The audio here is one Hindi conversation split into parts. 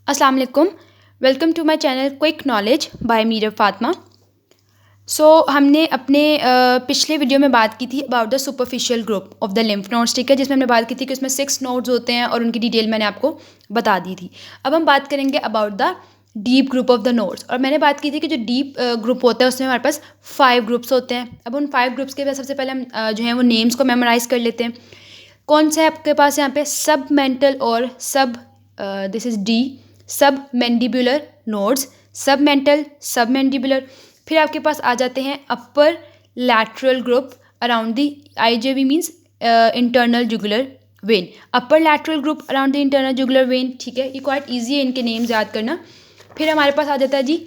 अस्सलाम वालेकुम। Welcome to my channel quick knowledge by Meera Fatima. हमने अपने पिछले वीडियो में बात की थी about the superficial group of the lymph nodes, ठीक है, जिसमें हमने बात की थी कि उसमें 6 नोड्स होते हैं और उनकी डिटेल मैंने आपको बता दी थी। अब हम बात करेंगे about the deep group of the nodes, और मैंने बात की थी कि जो डीप ग्रुप होता है उसमें हमारे पास 5 ग्रुप्स होते हैं। अब उन 5 ग्रुप्स के सबसे पहले हम जो है वो नेम्स को मेमोराइज कर लेते हैं। कौन सा है आपके पास यहाँ पे? सब मेंटल और सब this is the submandibular nodes, submental, submandibular. फिर आपके पास आ जाते हैं upper lateral group around the IJV means internal jugular vein, upper lateral group around the internal jugular vein, ठीक है, ये क्वाइट ईजी है इनके नेम्स याद करना। फिर हमारे पास आ जाता है जी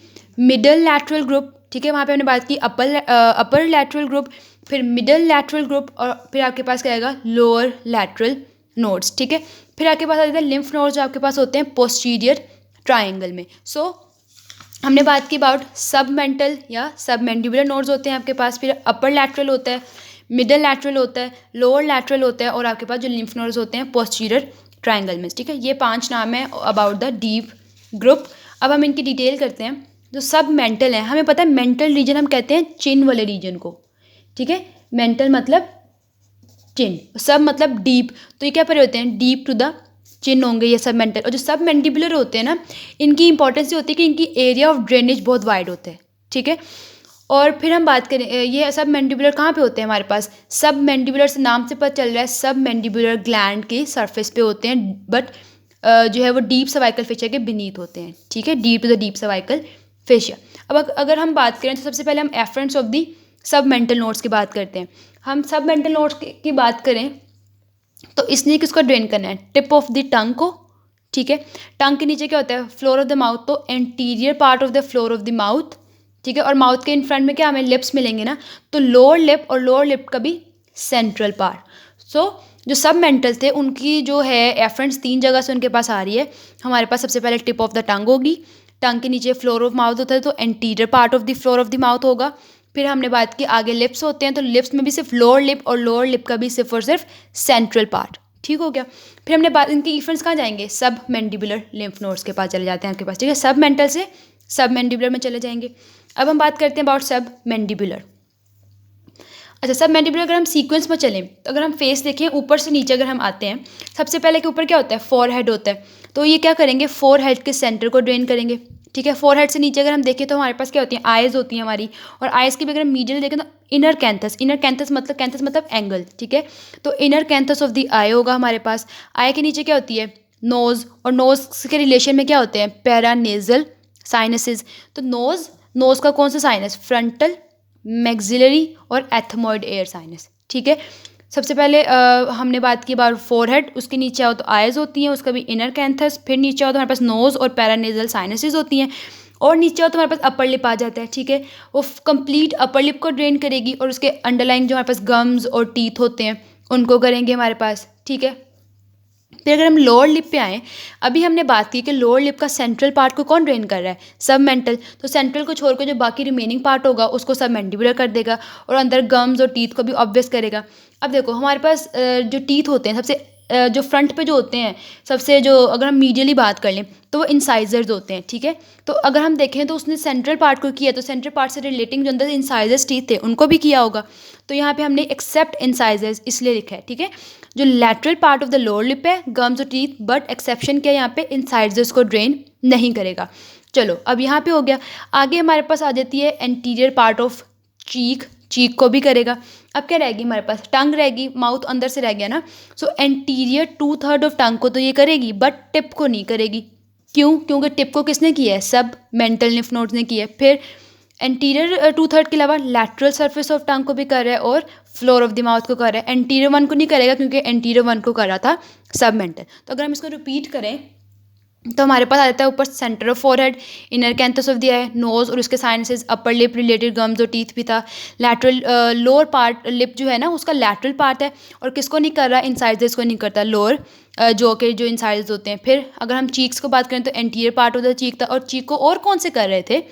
मिडल लैटरल ग्रुप, ठीक है, वहाँ पे हमने बात की अपर लैटरल ग्रुप, फिर मिडल लैटरल ग्रुप, और फिर आपके पास क्या आएगा? लोअर लैटरल नोड्स, ठीक है। फिर आपके पास आ जाता है लिम्फ नोड्स जो आपके पास होते हैं पोस्टीरियर ट्राइंगल में। हमने बात की अबाउट सब मेंटल या सब मैंडिबुलर नोड्स होते हैं आपके पास, फिर अपर लैटरल होता है, मिडल लैटरल होता है, लोअर लैटरल होता है, और आपके पास जो लिम्फ नोड्स होते हैं पोस्टीरियर ट्राइंगल में, ठीक है। ये 5 नाम है अबाउट द डीप ग्रुप। अब हम इनकी डिटेल करते हैं। जो सब मेंटल है, हमें पता है मेंटल रीजन हम कहते हैं चिन वाले रीजन को, ठीक है। मेंटल मतलब चिन, सब मतलब डीप, तो ये क्या पड़े होते हैं? डीप टू द चिन होंगे ये सब मेंटल। और जो सब मैंडिबुलर होते हैं ना, इनकी इंपॉर्टेंस ये होती है कि इनकी एरिया ऑफ ड्रेनेज बहुत वाइड होता है, ठीक है। और फिर हम बात करें ये सब मैंडिबुलर कहाँ पे होते हैं हमारे पास? सब मैंडिबुलर से नाम से पता चल रहा है सब मैंडिबुलर ग्लैंड के सरफेस पे होते हैं, बट जो है वो डीप सर्वाइकल फेशिया के बीनीथ होते हैं, ठीक है, deep to the deep cervical fascia. अब अगर हम बात करें तो सबसे पहले हम एफरेंट्स ऑफ दी सब मेंटल नोड्स की बात करते हैं। हम सब मेंटल नोड्स की बात करें तो इसने किसको ड्रेन करना है? टिप ऑफ द टंग को, ठीक है। टंग के नीचे क्या होता है? फ्लोर ऑफ द माउथ, तो anterior part of the floor of the mouth, ठीक है। और माउथ के इन फ्रंट में क्या हमें लिप्स मिलेंगे ना, तो लोअर लिप और लोअर लिप का भी सेंट्रल पार्ट। जो सब मेंटल थे उनकी जो है एफरेंट्स 3 जगह से उनके पास आ रही है। हमारे पास सबसे पहले टिप ऑफ द टंग होगी, टंग के नीचे फ्लोर ऑफ माउथ होता है तो anterior part of the floor of the mouth होगा। फिर हमने बात की आगे लिप्स होते हैं, तो लिप्स में भी सिर्फ लोअर लिप और लोअर लिप का भी सिर्फ और सिर्फ सेंट्रल पार्ट, ठीक हो गया। फिर हमने बात, इनके इफेंट्स कहाँ जाएंगे? सब मैंडिबुलर लिम्फ नोड्स के पास चले जाते हैं आपके पास, ठीक है। सब मेंटल से सब मैंडिबुलर में चले जाएंगे। अब हम बात करते हैं अबाउट सब मैंडिबुलर। अच्छा, सब मैंडिबुलर अगर हम सीक्वेंस में चलें तो अगर हम फेस देखें ऊपर से नीचे अगर हम आते हैं, सबसे पहले के ऊपर क्या होता है? फोरहेड होता है, तो ये क्या करेंगे? फोरहेड के सेंटर को ड्रेन करेंगे, ठीक है। फोरहेड से नीचे अगर हम देखें तो हमारे पास क्या होती है? आइज़ होती हैं हमारी, और आइज़ की भी अगर हम मीडियल देखें तो इनर कैंथस मतलब एंगल, ठीक है। तो इनर कैंथस ऑफ द आई होगा हमारे पास। आई के नीचे क्या होती है? नोज़, और नोज़ के रिलेशन में क्या होते हैं? Paranasal sinuses. तो नोज़ का कौन सा साइनस? फ्रंटल, मैक्सिलरी और एथमोइड एयर साइनस, ठीक है। सबसे पहले हमने बात की अबाउट फोरहेड, उसके नीचे आओ तो आइज़ होती हैं, उसका भी इनर कैंथस, फिर नीचे आओ तो हमारे पास नोज़ और पैरानेजल साइनसेस होती हैं, और नीचे आओ तो हमारे पास अपर लिप आ जाता है, ठीक है। वो कंप्लीट अपर लिप को ड्रेन करेगी, और उसके अंडरलाइन जो हमारे पास गम्स और टीथ होते हैं उनको करेंगे हमारे पास, ठीक है। फिर अगर हम लोअर लिप पे आएँ, अभी हमने बात की कि लोअर लिप का सेंट्रल पार्ट को कौन ड्रेन कर रहा है? सब मेंटल। तो सेंट्रल को छोड़कर जो बाकी रिमेनिंग पार्ट होगा उसको सब मैंडिबुलर कर देगा, और अंदर गम्स और टीथ को भी ऑब्वियस करेगा। अब देखो हमारे पास जो टीथ होते हैं सबसे जो फ्रंट पे जो होते हैं, सबसे जो अगर हम मीडियली बात कर लें तो वो इंसाइजर्स होते हैं, ठीक है। तो अगर हम देखें तो उसने सेंट्रल पार्ट को किया, तो सेंट्रल पार्ट से रिलेटिंग जो अंदर इंसाइजर्स टीथ थे उनको भी किया होगा। तो यहाँ पे हमने एक्सेप्ट इंसाइजर्स इसलिए लिखा है, ठीक है। जो lateral part of the lower lip है, गम्स और टीथ, बट एक्सेप्शन क्या है यहाँ पे? इंसाइजर्स को ड्रेन नहीं करेगा। चलो अब यहाँ पे हो गया। आगे हमारे पास आ जाती है एंटीरियर पार्ट ऑफ चीक को भी करेगा। अब क्या रहेगी हमारे पास? टंग रहेगी, माउथ अंदर से रह गया ना। एंटीरियर 2/3 ऑफ टंग को तो ये करेगी, बट टिप को नहीं करेगी। क्यों? क्योंकि टिप को किसने किया है? सब मेंटल लिम्फ नोड्स ने किया है। फिर एंटीरियर 2/3 के अलावा लैटरल सर्फेस ऑफ टंग को भी कर रहा है और फ्लोर ऑफ द माउथ को कर रहा है। एंटीरियर 1 को नहीं करेगा क्योंकि एंटीरियर 1 को कर रहा था सब मेंटल। तो अगर हम इसको रिपीट करें तो हमारे पास आ जाता है ऊपर centre of forehead, inner canthus of the eye, nose और उसके sinuses, upper lip related gums और टीथ भी था। लैटरल लोअर पार्ट लिप जो है ना उसका लैटरल पार्ट है, और किसको नहीं कर रहा? इंसाइजर्स को नहीं करता, लोअर जो इंसाइजर्स होते हैं। फिर अगर हम चीक्स को बात करें तो anterior part of the cheek था, और चीक को और कौन से कर रहे थे?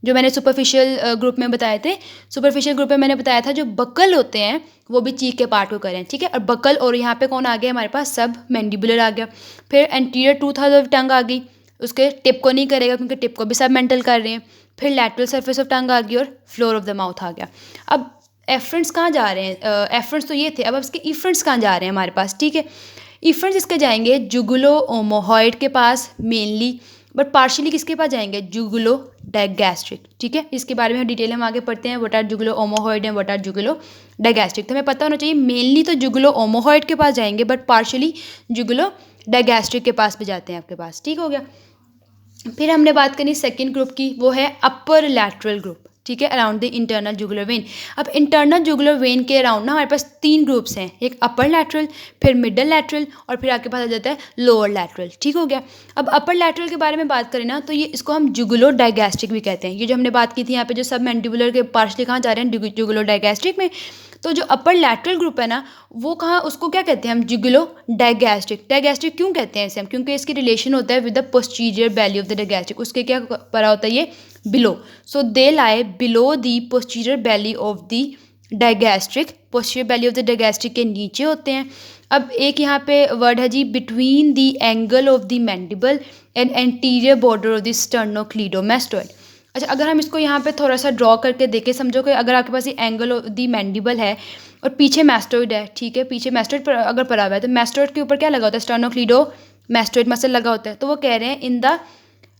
जो मैंने सुपरफिशियल ग्रुप में बताए थे, सुपरफिशियल ग्रुप में मैंने बताया था जो बकल होते हैं वो भी चीक के पार्ट को करें, ठीक है। और बकल, और यहाँ पे कौन आ गया हमारे पास? सब मैंडिबुलर आ गया। फिर एंटीरियर 2/3 ऑफ टंग आ गई, उसके टिप को नहीं करेगा क्योंकि टिप को भी सब मेंटल कर रहे हैं। फिर लैटरल सरफेस ऑफ टंग आ गई और फ्लोर ऑफ द माउथ आ गया। अब एफरेंट्स कहाँ जा रहे हैं? एफरेंट्स तो ये थे, अब इसके इफरेंट्स कहाँ जा रहे हैं हमारे पास, ठीक है। इफरेंट्स इसके जाएंगे जुगुलो ओमोहॉइड के पास मेनली, बट पार्शियली किसके पास जाएंगे? जुगुलो डायगैस्ट्रिक, ठीक है। इसके बारे में डिटेल हम आगे पढ़ते हैं, what are jugulo omohyoid and what are jugulo digastric. तो हमें पता होना चाहिए मेनली तो जुगुलो ओमोहॉइड के पास जाएंगे, बट पार्शियली जुगुलो डायगैस्ट्रिक के पास भी जाते हैं आपके पास, ठीक हो गया। फिर हमने बात करनी सेकेंड ग्रुप की, वो है अपर लैटरल ग्रुप, ठीक है, around the internal jugular when. अब इंटरनल जुगुलर वेन के अराउंड ना हमारे पास 3 ग्रुप्स हैं, एक अपर लैटरल, फिर मिडल लैटरल और फिर आपके पास आ जाता है लोअर लैटरल, ठीक हो गया। अब अपर लैटरल के बारे में बात करें ना तो ये इसको हम जुगुलो डायगैस्ट्रिक भी कहते हैं। ये जो हमने बात की थी यहाँ पे जो सब मैंडिबुलर के पार्शली कहाँ जा रहे हैं? जुगुलो डायगैस्ट्रिक में। तो जो अपर लैटरल ग्रुप है ना वो कहाँ, उसको क्या कहते हैं हम? जुगुलो डायगैस्ट्रिक। डायगैस्ट्रिक क्यों कहते हैं इसे हम? क्योंकि इसकी रिलेशन होता है with the posterior belly of the digastric. उसके क्या परा होता है? ये below. So they lie below the posterior belly of the digastric. Posterior belly of the digastric के नीचे होते हैं। अब एक यहाँ पे वर्ड है जी, between the angle of the mandible and anterior border of the sternocleidomastoid. अच्छा, अगर हम इसको यहाँ पे थोड़ा सा ड्रॉ करके देखें, समझो कि अगर आपके पास ये एंगल ऑफ दी मैंडिबल है और पीछे मैस्टोइड है, ठीक है, पीछे मैस्टोइड पर अगर पड़ा हुआ है तो मैस्टोइड के ऊपर क्या लगा होता है? स्टर्नोक्लीडोमास्टोइड मसल लगा होता है। तो वो कह रहे हैं इन द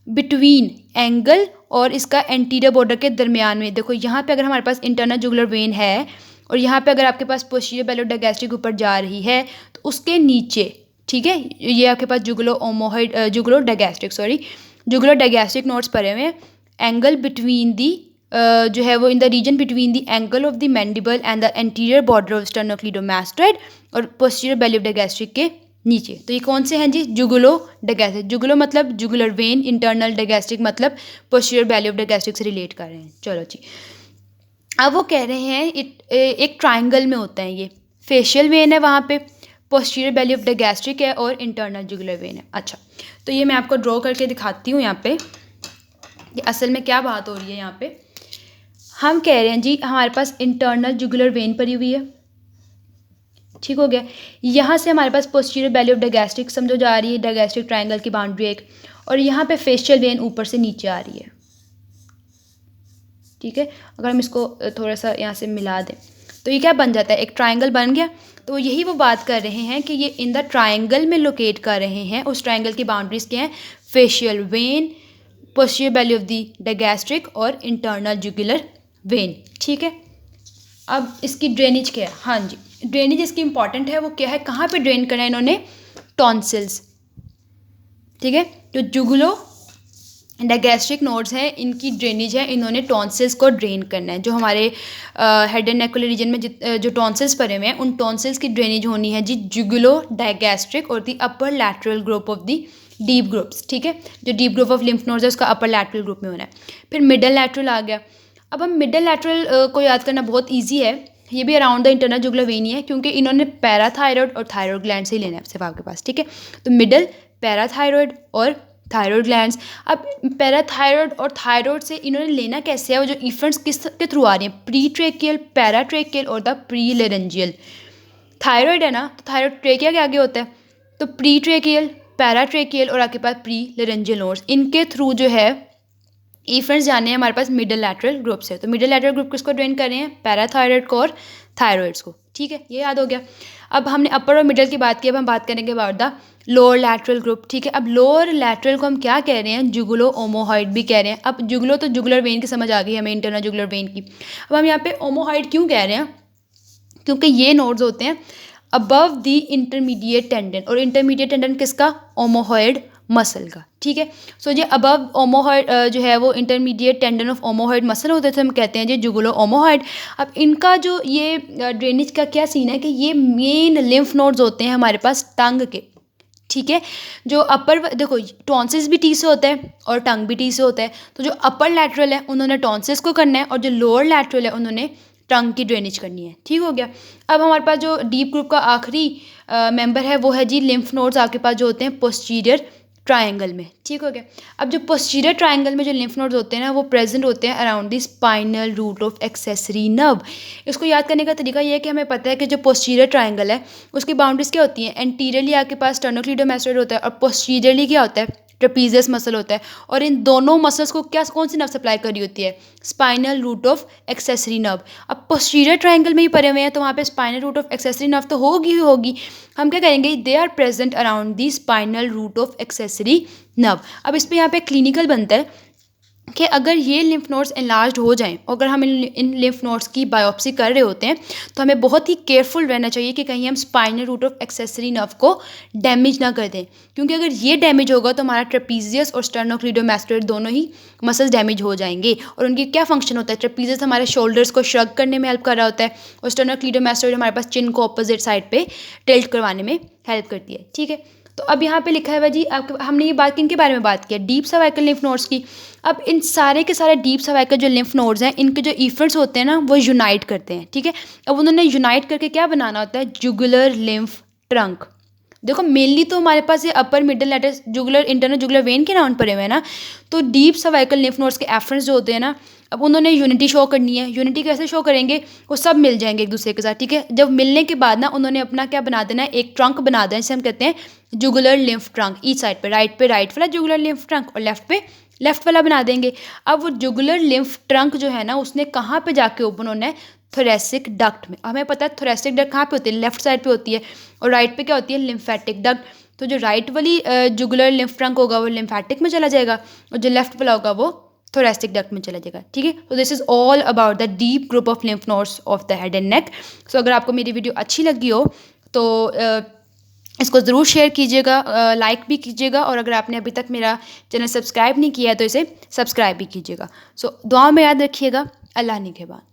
बिटवीन एंगल और इसका एंटीरियर बॉर्डर के दरमियान में। देखो यहाँ पे अगर हमारे पास इंटरनल जुगुलर वेन है और यहाँ पे अगर आपके पास पोस्टीरियर बैली ऑफ डायगैस्ट्रिक ऊपर जा रही है तो उसके नीचे, ठीक है, ये आपके पास jugulo omohyoid jugulo digastric nodes पड़े हुए हैं। एंगल बिटवीन दी जो है वो in the region between the angle of the mandible and the anterior border of sternocleidomastoid और पोस्टीरियर बैली ऑफ डायगैस्ट्रिक के नीचे। तो ये कौन से हैं जी? जुगुलो डायगैस्ट्रिक। जुगुलो मतलब जुगुलर वेन, इंटरनल डायगैस्ट्रिक मतलब पोस्टीरियर बैली ऑफ डायगैस्ट्रिक से रिलेट कर रहे हैं। चलो जी, अब वो कह रहे हैं एक ट्राइंगल में होता है, ये फेशियल वेन है वहाँ पे, पोस्टीरियर बैली ऑफ डायगैस्ट्रिक है और इंटरनल जुगुलर वेन है। अच्छा, तो ये मैं आपको ड्रॉ करके दिखाती हूँ यहाँ पे कि असल में क्या बात हो रही है। यहाँ पे हम कह रहे हैं जी हमारे पास इंटरनल जुगुलर वेन पड़ी हुई है, ठीक हो गया। यहाँ से हमारे पास पोस्टीरियर बैली ऑफ डायगैस्ट्रिक समझो जा रही है, डायगैस्ट्रिक ट्राइंगल की बाउंड्री एक, और यहाँ पे फेशियल वेन ऊपर से नीचे आ रही है, ठीक है। अगर हम इसको थोड़ा सा यहाँ से मिला दें तो ये क्या बन जाता है? एक ट्राइंगल बन गया। तो यही वो बात कर रहे हैं कि ये इन द ट्राइंगल में लोकेट कर रहे हैं। उस ट्राइंगल की बाउंड्रीज क्या हैं? Facial vein, posterior belly of the digastric और इंटरनल जुगुलर वेन, ठीक है। अब इसकी ड्रेनेज क्या है? हाँ जी, ड्रेनेज इसकी इंपॉर्टेंट है। वो क्या है, कहाँ पे ड्रेन करना है इन्होंने? टॉन्सिल्स, ठीक है। जो जुगुलो डायगैस्ट्रिक नोड्स हैं इनकी ड्रेनेज है, इन्होंने टॉन्सिल्स को ड्रेन करना है। जो हमारे हेड एंड नेक वाले रीजन में जो टॉन्सिल्स पड़े हुए हैं उन टॉन्सिल्स की ड्रेनेज होनी है जी जुगुलो डायगैस्ट्रिक और the upper lateral group of the deep groups, ठीक है। जो deep group of lymph nodes है उसका अपर लैटरल ग्रुप में होना है। फिर मिडल लैटरल आ गया। अब हम मिडल लैटरल को याद करना बहुत ईजी है, ये भी around the internal jugular when he है क्योंकि इन्होंने पैराथायरॉयड और थायरॉयड ग्लैंड से ही लेना है सिर्फ आपके पास, ठीक है। तो मिडल पैराथायरॉयड और थायरॉयड ग्लैंड्स। अब पैराथायरॉयड और थायरॉयड से इन्होंने लेना कैसे है? वो जो इफेंट्स किसके थ्रू आ रही हैं? प्री ट्रेकियल, पैराट्रेकियल और द प्री लेरेंजियल। थायरॉयड है ना, तो थायरॉयड ट्रेकिया के आगे होता है, तो प्री ट्रेकियल, पैराट्रेकियल और आपके पास प्री लेरेंजियल नोड्स, इनके थ्रू जो है इफेंट्स जाने हैं हमारे पास मिडल लैटरल ग्रुप से। तो मिडल लैटरल ग्रुप किसको ड्रेन कर रहे हैं? पैराथायरॉयड को और थायरॉयड्स को, ठीक है, ये याद हो गया। अब हमने अपर और मिडल की बात की, अब हम बात करेंगे about the lower lateral group, ठीक है। अब लोअर लैटरल को हम क्या कह रहे हैं? जुगुलो ओमोहॉइड भी कह रहे हैं। अब जुगुलो तो जुगुलर वेन की समझ आ गई हमें, इंटरनल जुगुलर वेन की। अब हम यहाँ पे ओमोहॉइड क्यों कह रहे हैं? क्योंकि ये नोड्स होते हैं अबव द इंटरमीडिएट टेंडन, और इंटरमीडिएट टेंडन किसका? ओमोहॉइड मसल का, ठीक है। सो ये अबव ओमोहॉइड जो है वो intermediate tendon of omohyoid muscle होते थे, हम कहते हैं जी जुगुलो ओमोहॉइड। अब इनका जो ये ड्रेनेज का क्या सीन है कि ये मेन लिम्फ नोड्स होते हैं हमारे पास टंग के, ठीक है। जो अपर, देखो टॉन्सिल्स भी टी से होता है और टंग भी टी से होता है। तो जो अपर लैटरल है उन्होंने टॉन्सिल्स को करना है और जो लोअर लैटरल है उन्होंने टंग की ड्रेनेज करनी है, ठीक हो गया। अब हमारे पास जो डीप ग्रुप का आखिरी मेंबर है वो है जी लिम्फ नोड्स आपके पास जो होते हैं पोस्टीरियर ट्रायंगल में, ठीक हो गया। अब जो पोस्टीरियर ट्रायंगल में जो लिम्फ नोड्स होते हैं ना वो प्रेजेंट होते हैं around the spinal root of accessory nerve. इसको याद करने का तरीका ये है कि हमें पता है कि जो पोस्टीरियर ट्रायंगल है उसकी बाउंड्रीज क्या होती हैं? एंटीरियरली आपके पास स्टर्नोक्लीडोमास्टोइड होता है और पोस्टीरियरली क्या होता है? ट्रेपीजियस मसल होता है, और इन दोनों मसल्स को क्या कौन सी नर्व सप्लाई कर रही होती है? Spinal root of accessory nerve. अब पोस्टीरियर ट्रायंगल में ही पड़े हुए हैं तो वहाँ पे spinal root of accessory nerve तो होगी ही होगी। हम क्या करेंगे, they are present around the spinal root of accessory nerve. अब इस पर यहाँ पे क्लिनिकल बनता है कि अगर ये लिम्फ नोड्स एनलार्ज हो जाएं, अगर हम इन लिम्फ नोड्स की बायोप्सी कर रहे होते हैं तो हमें बहुत ही केयरफुल रहना चाहिए कि कहीं हम spinal root of accessory nerve को डैमेज ना कर दें, क्योंकि अगर ये डैमेज होगा तो हमारा ट्रेपीजियस और स्टर्नोक्लीडोमास्टोइड दोनों ही मसल्स डैमेज हो जाएंगे। और उनकी क्या फंक्शन होता है, ट्रेपीजियस हमारे शोल्डर्स को श्रग करने में हेल्प कर रहा होता है, और स्टर्नोक्लीडोमास्टोइड हमारे पास चिन को अपोजिट साइड पर टिल्ट करवाने में हेल्प करती है। ठीक है, तो अब यहाँ पे लिखा है जी, आपके हमने ये बात किनके बारे में बात किया, डीप सर्वाइकल लिम्फ नोड्स की। अब इन सारे के सारे डीप सर्वाइकल जो लिम्फ नोड्स हैं, इनके जो इफेक्ट्स होते हैं ना, वो यूनाइट करते हैं। ठीक है, अब उन्होंने यूनाइट करके क्या बनाना होता है, जुगुलर लिम्फ ट्रंक। देखो मेनली तो हमारे पास ये अपर मिडल लेटस जुगुलर इंटरनल जुगुलर वेन के नाउन पड़े हुए हैं ना, तो डीप सर्वाइकल लिम्फ नोड्स के एफरेंस जो होते हैं ना, अब उन्होंने यूनिटी शो करनी है। यूनिटी कैसे शो करेंगे, वो सब मिल जाएंगे एक दूसरे के साथ। ठीक है, जब मिलने के बाद ना उन्होंने अपना क्या बना देना है, एक ट्रंक बना देना, जिसे हम कहते हैं jugular lymph trunk. Each side पे राइट वाला जुगुलर लिम्फ ट्रंक और लेफ्ट पे लेफ्ट वाला बना देंगे। अब वो जुगुलर लिम्फ ट्रंक जो है ना, उसने कहाँ पे जाके ओपन होना है, थोरेसिक डक्ट में। हमें पता है थोरेसिक डक्ट कहाँ पे होती है, लेफ्ट साइड पे होती है, और राइट पे क्या होती है, लिम्फेटिक डक्ट। तो जो राइट वाली जुगुलर लिम्फ ट्रंक होगा वो लिम्फेटिक में चला जाएगा, और जो लेफ्ट वाला होगा वो थोरेसिक डक्ट में चला जाएगा। ठीक है, तो this is all about the deep group of lymph nodes of the head and neck. So अगर आपको मेरी वीडियो अच्छी लगी हो तो इसको ज़रूर शेयर कीजिएगा, लाइक भी कीजिएगा, और अगर आपने अभी तक मेरा चैनल सब्सक्राइब नहीं किया है तो इसे सब्सक्राइब भी कीजिएगा। सो दुआ में याद रखिएगा। अल्लाह निगहबान।